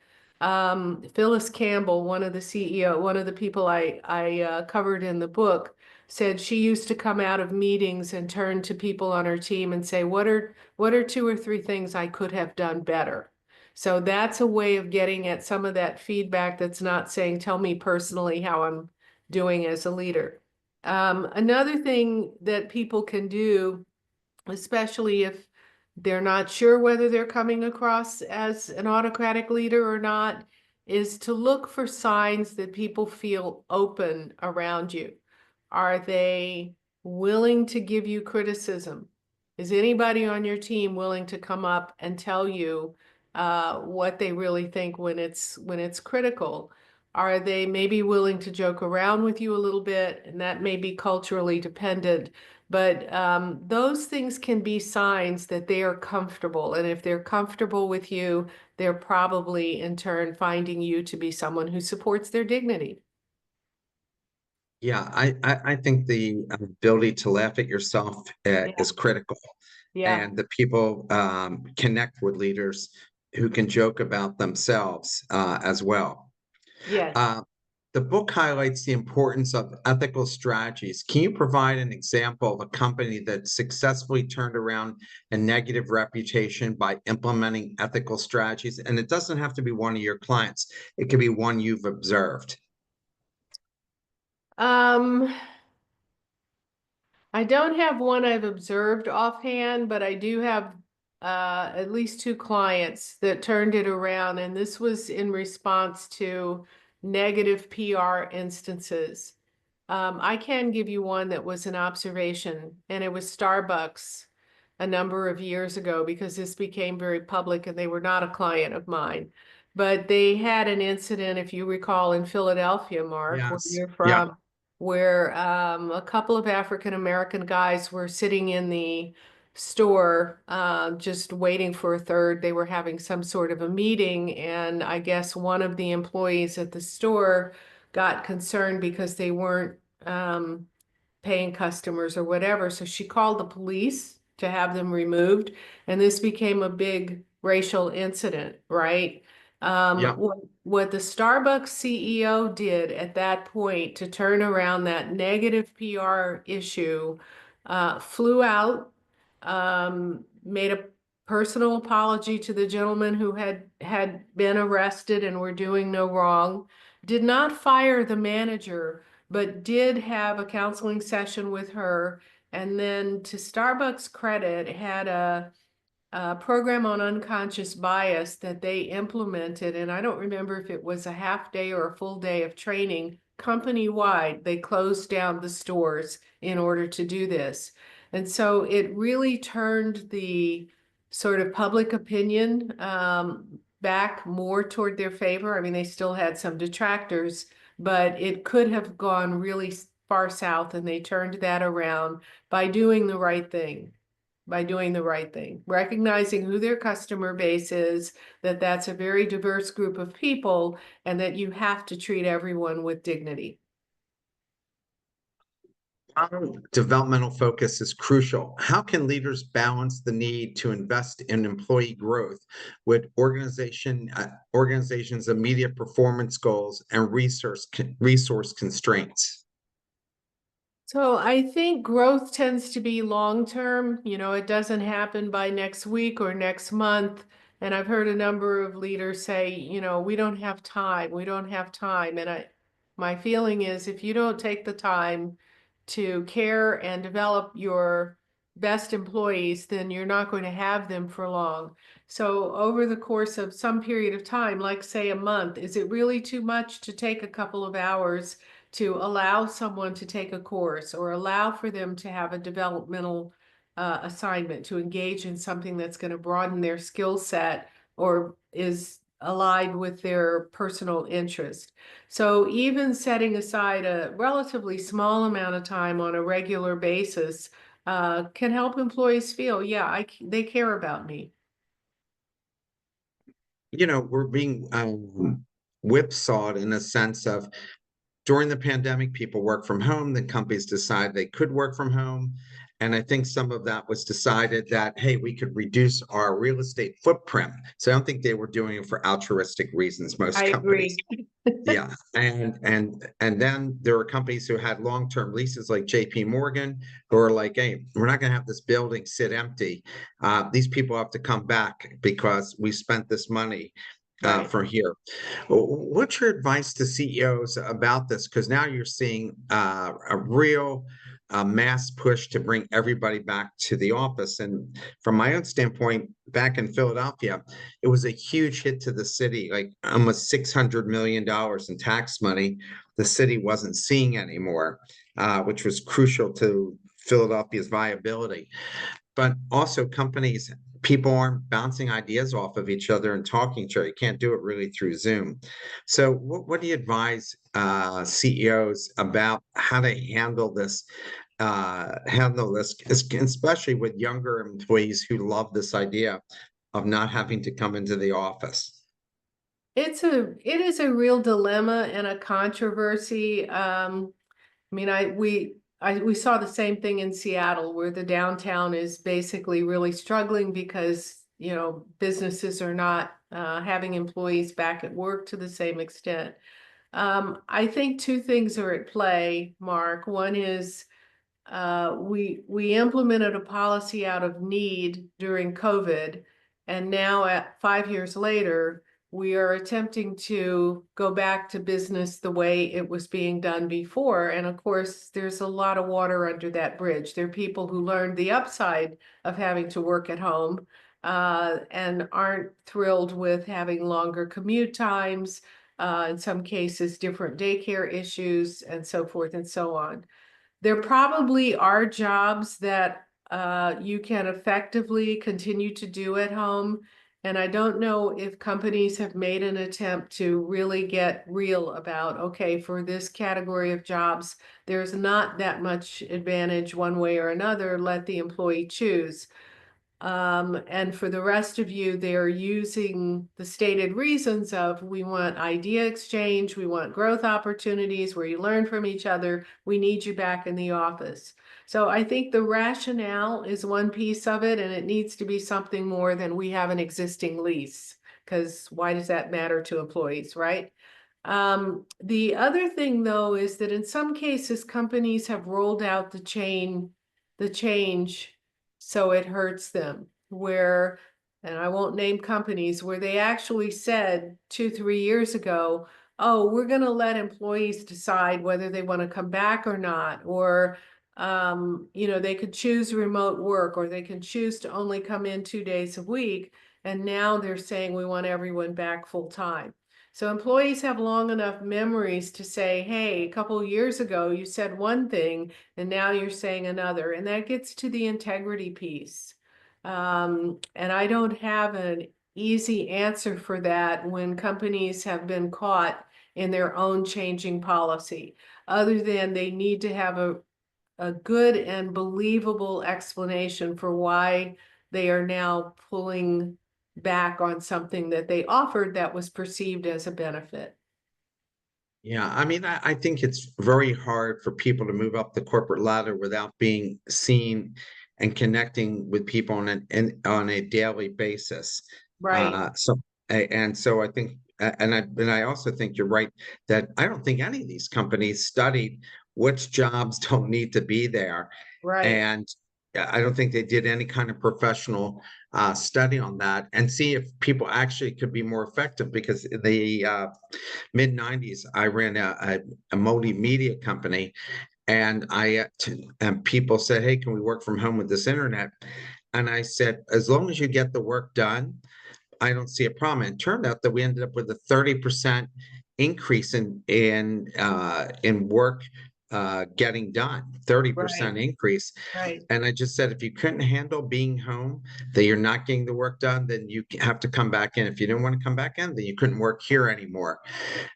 Phyllis Campbell, one of the CEO, one of the people I covered in the book, said she used to come out of meetings and turn to people on her team and say, what are two or three things I could have done better? So that's a way of getting at some of that feedback that's not saying, tell me personally how I'm doing as a leader. Another thing that people can do, especially if they're not sure whether they're coming across as an autocratic leader or not, is to look for signs that people feel open around you. Are they willing to give you criticism? Is anybody on your team willing to come up and tell you what they really think when it's critical? Are they maybe willing to joke around with you a little bit? And that may be culturally dependent, but those things can be signs that they are comfortable. And if they're comfortable with you, they're probably in turn finding you to be someone who supports their dignity. Yeah, I think the ability to laugh at yourself Yeah. is critical, Yeah. and that people connect with leaders who can joke about themselves as well. Yes. Uh, the book highlights the importance of ethical strategies. Can you provide an example of a company that successfully turned around a negative reputation by implementing ethical strategies? And it doesn't have to be one of your clients, it could be one you've observed. Um, I don't have one I've observed offhand, but I do have at least two clients that turned it around, and this was in response to negative PR instances. I can give you one that was an observation, and it was Starbucks a number of years ago because this became very public and they were not a client of mine. But they had an incident, if you recall, in Philadelphia, Mark, where Yes. you're Yeah. from, where a couple of African American guys were sitting in the store just waiting for a third. They were having some sort of a meeting, and I guess one of the employees at the store got concerned because they weren't um, paying customers or whatever. So she called the police to have them removed, and this became a big racial incident, right? Yeah. What the Starbucks CEO did at that point to turn around that negative PR issue, flew out, made a personal apology to the gentleman who had been arrested and were doing no wrong, did not fire the manager, but did have a counseling session with her. And then, to Starbucks' credit, had a program on unconscious bias that they implemented. And I don't remember if it was a half day or a full day of training company-wide. They closed down the stores in order to do this. And so it really turned the sort of public opinion back more toward their favor. I mean, they still had some detractors, but it could have gone really far south, and they turned that around by doing the right thing. By doing the right thing, recognizing who their customer base is, that that's a very diverse group of people, and that you have to treat everyone with dignity. Developmental focus is crucial. How can leaders balance the need to invest in employee growth with organizations' immediate performance goals and resource constraints? So I think growth tends to be long term. It doesn't happen by next week or next month. And I've heard a number of leaders say, we don't have time. We don't have time. And my feeling is, if you don't take the time to care and develop your best employees, then you're not going to have them for long. So over the course of some period of time, like say a month, is it really too much to take a couple of hours to allow someone to take a course or allow for them to have a developmental assignment to engage in something that's going to broaden their skill set or is allied with their personal interest? So even setting aside a relatively small amount of time on a regular basis can help employees feel, yeah, they care about me. We're being whipsawed in a sense of during the pandemic, people work from home, then companies decide they could work from home. And I think some of that was decided that, hey, we could reduce our real estate footprint. So I don't think they were doing it for altruistic reasons, most I companies. agree. Yeah. And then there are companies who had long-term leases like JP Morgan, who are like, hey, we're not going to have this building sit empty. These people have to come back because we spent this money Right. for here. What's your advice to CEOs about this? Because now you're seeing a real mass push to bring everybody back to the office. And from my own standpoint, back in Philadelphia, it was a huge hit to the city, like almost $600 million in tax money the city wasn't seeing anymore, which was crucial to Philadelphia's viability. But also companies, people aren't bouncing ideas off of each other and talking to each other. You can't do it really through Zoom. So what do you advise CEOs about how to handle this, especially with younger employees who love this idea of not having to come into the office? It is a real dilemma and a controversy. I mean, we saw the same thing in Seattle where the downtown is basically really struggling because, businesses are not having employees back at work to the same extent. I think two things are at play, Mark. One is we implemented a policy out of need during COVID, and now at 5 years later, we are attempting to go back to business the way it was being done before. And of course, there's a lot of water under that bridge. There are people who learned the upside of having to work at home and aren't thrilled with having longer commute times, in some cases, different daycare issues, and so forth and so on. There probably are jobs that you can effectively continue to do at home. And I don't know if companies have made an attempt to really get real about, okay, for this category of jobs, there's not that much advantage one way or another. Let the employee choose. And for the rest of you, they're using the stated reasons of we want idea exchange, we want growth opportunities where you learn from each other, we need you back in the office. So I think the rationale is one piece of it, and it needs to be something more than we have an existing lease, because why does that matter to employees, right? The other thing, though, is that in some cases, companies have rolled out the change so it hurts them, where, and I won't name companies, where they actually said 2, 3 years ago, oh, we're going to let employees decide whether they want to come back or not, or they could choose remote work, or they can choose to only come in 2 days a week. And now they're saying we want everyone back full time. So employees have long enough memories to say, hey, a couple of years ago, you said one thing and now you're saying another. And that gets to the integrity piece. And I don't have an easy answer for that when companies have been caught in their own changing policy, other than they need to have a good and believable explanation for why they are now pulling back on something that they offered that was perceived as a benefit. Yeah, I mean, I think it's very hard for people to move up the corporate ladder without being seen and connecting with people on a daily basis. Right, So I think, and I also think you're right that I don't think any of these companies studied which jobs don't need to be there, right. and I don't think they did any kind of professional study on that and see if people actually could be more effective because the mid 90s, I ran a multimedia company and and people said, hey, can we work from home with this internet? And I said, as long as you get the work done, I don't see a problem. And it turned out that we ended up with a 30% increase in work getting done, 30% Right, increase. right, And I just said, if you couldn't handle being home, that you're not getting the work done, then you have to come back in. If you didn't want to come back in, then you couldn't work here anymore.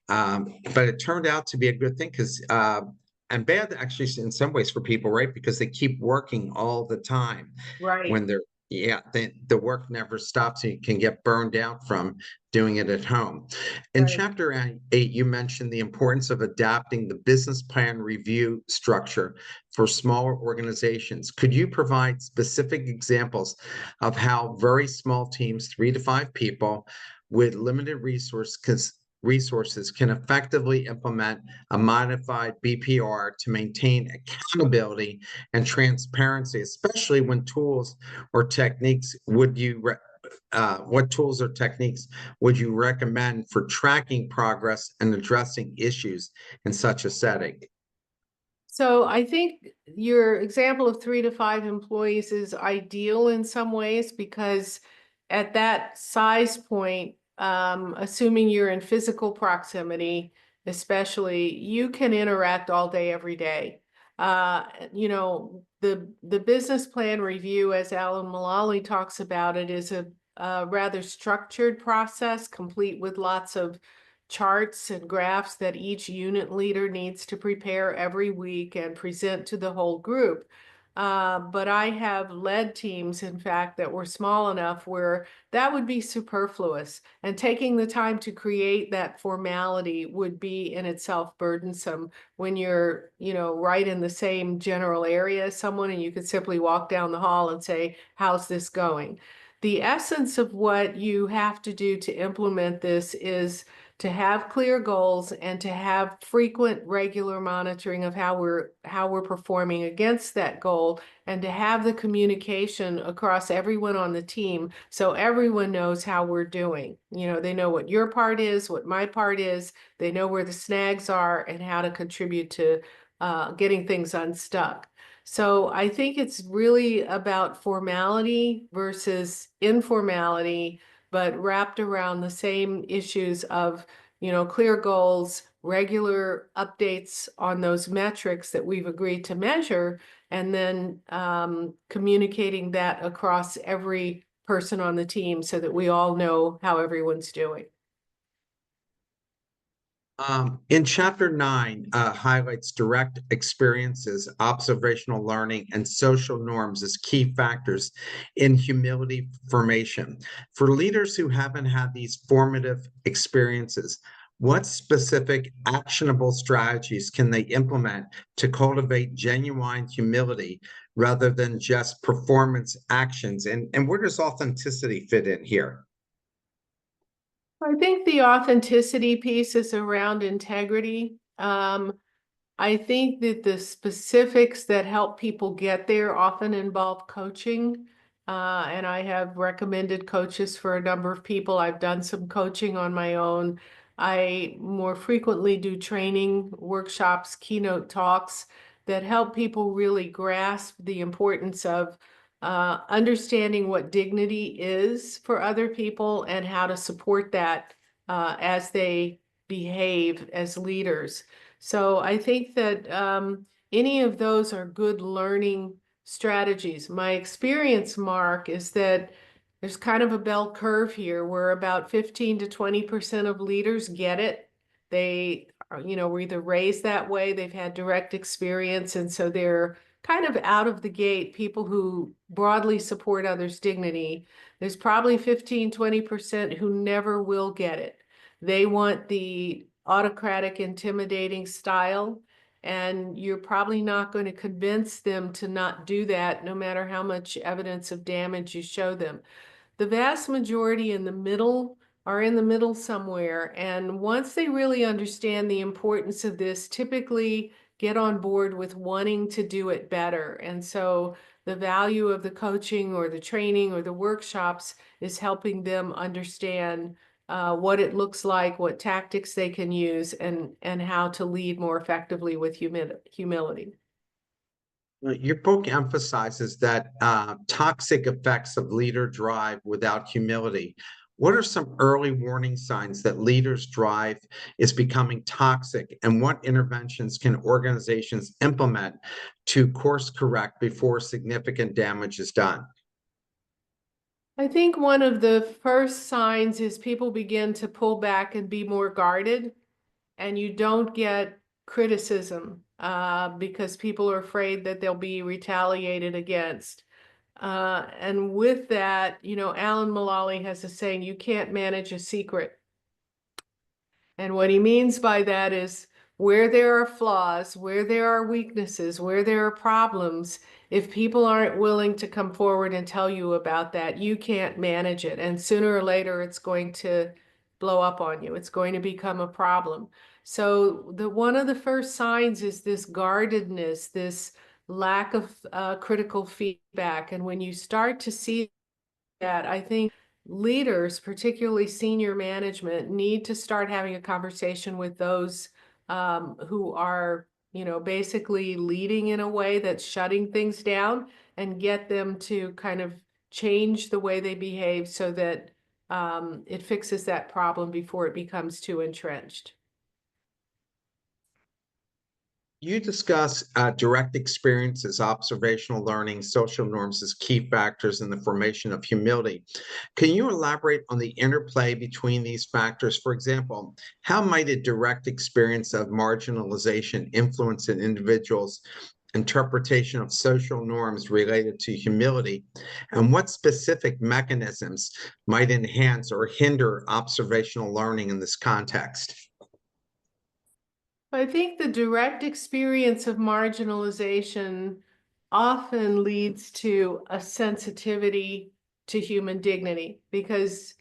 But it turned out to be a good thing because, and bad actually in some ways for people, right? Because they keep working all the time right. when they're, yeah, the work never stops. And you can get burned out from doing it at home. In Right. chapter 8, you mentioned the importance of adapting the business plan review structure for smaller organizations. Could you provide specific examples of how very small teams, 3 to 5 people, with limited resources can effectively implement a modified BPR to maintain accountability and transparency, especially when tools or techniques what tools or techniques would you recommend for tracking progress and addressing issues in such a setting? So I think your example of 3 to 5 employees is ideal in some ways because at that size point, assuming you're in physical proximity, especially, you can interact all day, every day. The business plan review, as Alan Mullally talks about it, is a rather structured process, complete with lots of charts and graphs that each unit leader needs to prepare every week and present to the whole group. But I have led teams, in fact, that were small enough where that would be superfluous. And taking the time to create that formality would be in itself burdensome when you're, right in the same general area as someone and you could simply walk down the hall and say, how's this going? The essence of what you have to do to implement this is to have clear goals and to have frequent, regular monitoring of how we're performing against that goal, and to have the communication across everyone on the team so everyone knows how we're doing. They know what your part is, what my part is, they know where the snags are and how to contribute to getting things unstuck. So I think it's really about formality versus informality, but wrapped around the same issues of, clear goals, regular updates on those metrics that we've agreed to measure, and then communicating that across every person on the team so that we all know how everyone's doing. In chapter 9, highlights direct experiences, observational learning, and social norms as key factors in humility formation. For leaders who haven't had these formative experiences, what specific actionable strategies can they implement to cultivate genuine humility rather than just performance actions? And where does authenticity fit in here? I think the authenticity piece is around integrity. I think that the specifics that help people get there often involve coaching. And I have recommended coaches for a number of people. I've done some coaching on my own. I more frequently do training, workshops, keynote talks that help people really grasp the importance of understanding what dignity is for other people and how to support that as they behave as leaders. So I think that any of those are good learning strategies. My experience, Mark, is that there's kind of a bell curve here where about 15 to 20% of leaders get it. They are, were either raised that way, they've had direct experience, and so they're kind of out of the gate people who broadly support others' dignity. There's probably 15, 20% who never will get it. They want the autocratic, intimidating style, and you're probably not going to convince them to not do that, no matter how much evidence of damage you show them. The vast majority in the middle are in the middle somewhere. And once they really understand the importance of this, typically get on board with wanting to do it better. And so the value of the coaching or the training or the workshops is helping them understand what it looks like, what tactics they can use, and how to lead more effectively with humility. Your book emphasizes that toxic effects of leader drive without humility. What are some early warning signs that leaders' drive is becoming toxic, and what interventions can organizations implement to course correct before significant damage is done? I think one of the first signs is people begin to pull back and be more guarded, and you don't get criticism because people are afraid that they'll be retaliated against. And with that, Alan Mulally has a saying, you can't manage a secret. And what he means by that is where there are flaws, where there are weaknesses, where there are problems, if people aren't willing to come forward and tell you about that, you can't manage it. And sooner or later, it's going to blow up on you. It's going to become a problem. So one of the first signs is this guardedness, this lack of critical feedback. And when you start to see that, I think leaders, particularly senior management, need to start having a conversation with those who are, basically leading in a way that's shutting things down and get them to kind of change the way they behave so that it fixes that problem before it becomes too entrenched. You discuss direct experiences, observational learning, social norms as key factors in the formation of humility. Can you elaborate on the interplay between these factors? For example, how might a direct experience of marginalization influence an individual's interpretation of social norms related to humility? And what specific mechanisms might enhance or hinder observational learning in this context? I think the direct experience of marginalization often leads to a sensitivity to human dignity because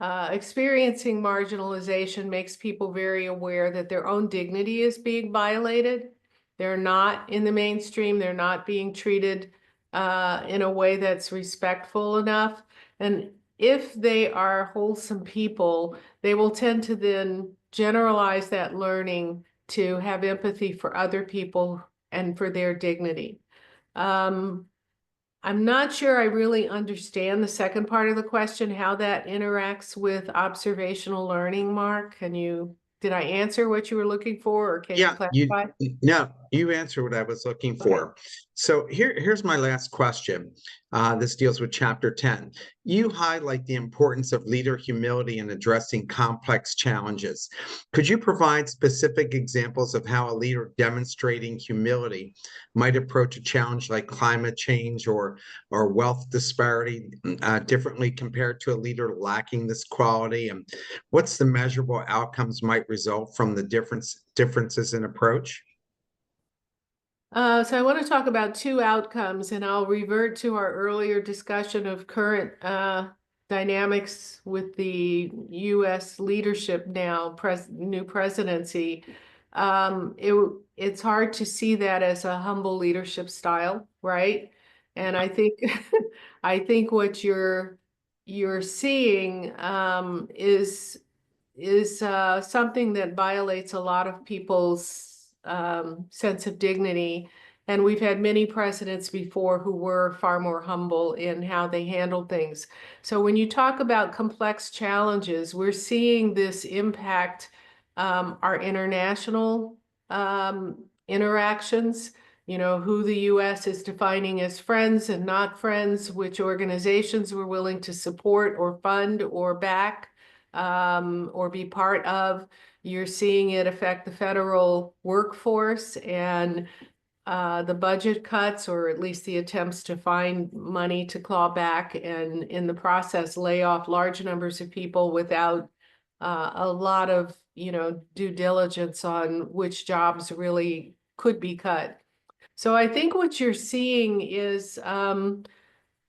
experiencing marginalization makes people very aware that their own dignity is being violated. They're not in the mainstream. They're not being treated in a way that's respectful enough. And if they are wholesome people, they will tend to then generalize that learning to have empathy for other people and for their dignity. Um, I'm not sure I really understand the second part of the question, how that interacts with observational learning, Mark. Did I answer what you were looking for, or can you Yeah, you clarify? no, you answered what I was looking Okay. for. So here's my last question. This deals with chapter 10. You highlight the importance of leader humility in addressing complex challenges. Could you provide specific examples of how a leader demonstrating humility might approach a challenge like climate change or wealth disparity differently compared to a leader lacking this quality? And what's the measurable outcomes might result from the differences in approach? So I want to talk about two outcomes, and I'll revert to our earlier discussion of current dynamics with the U.S. leadership now, new presidency. It's hard to see that as a humble leadership style, right? And I think I think what you're seeing is something that violates a lot of people's sense of dignity. And we've had many presidents before who were far more humble in how they handled things. So when you talk about complex challenges, we're seeing this impact our international interactions, who the US is defining as friends and not friends, which organizations we're willing to support or fund or back or be part of. You're seeing it affect the federal workforce and the budget cuts, or at least the attempts to find money to claw back and in the process lay off large numbers of people without a lot of, due diligence on which jobs really could be cut. So I think what you're seeing is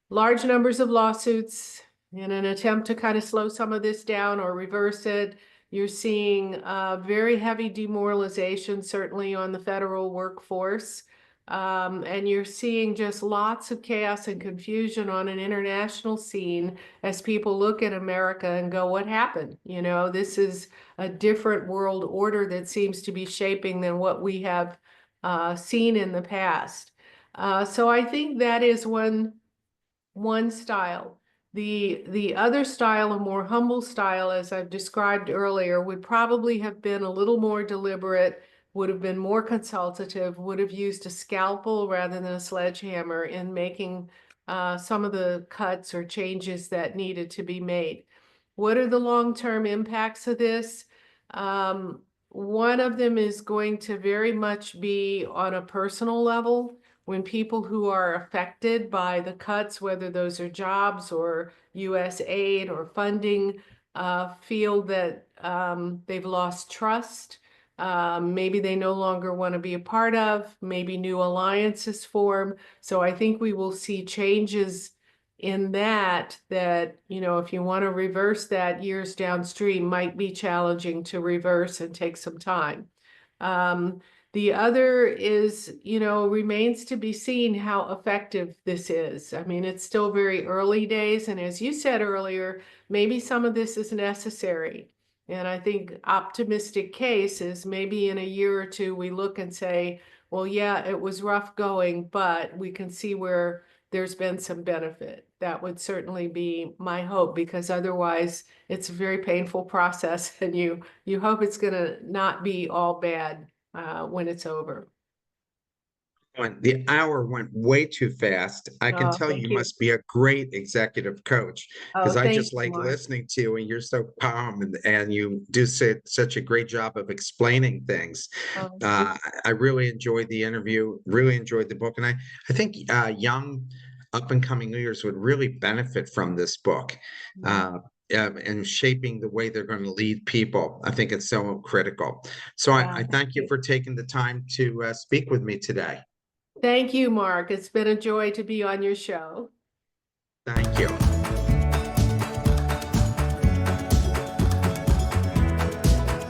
large numbers of lawsuits in an attempt to kind of slow some of this down or reverse it. You're seeing very heavy demoralization, certainly on the federal workforce. And you're seeing just lots of chaos and confusion on an international scene as people look at America and go, what happened? This is a different world order that seems to be shaping than what we have seen in the past. So I think that is one style. The other style, a more humble style, as I've described earlier, would probably have been a little more deliberate, would have been more consultative, would have used a scalpel rather than a sledgehammer in making some of the cuts or changes that needed to be made. What are the long-term impacts of this? One of them is going to very much be on a personal level. When people who are affected by the cuts, whether those are jobs or US aid or funding, feel that they've lost trust. Maybe they no longer want to be a part of, maybe new alliances form. So I think we will see changes in that, if you want to reverse that years downstream, might be challenging to reverse and take some time. The other is, remains to be seen how effective this is. I mean, it's still very early days. And as you said earlier, maybe some of this is necessary. And I think optimistic case is maybe in a year or two, we look and say, well, yeah, it was rough going, but we can see where there's been some benefit. That would certainly be my hope, because otherwise it's a very painful process, and you hope it's going to not be all bad when it's over. The hour went way too fast. I can Oh, tell thank you you. must be a great executive coach, because Oh, I thank just you, like Mark. listening to you, and you're so calm, and you do such a great job of explaining things. Oh, I really enjoyed the interview, really enjoyed the book, and I think young up and coming leaders would really benefit from this book. And shaping the way they're going to lead people. I think it's so critical. So I thank you for taking the time to speak with me today. Thank you, Mark. It's been a joy to be on your show. Thank you.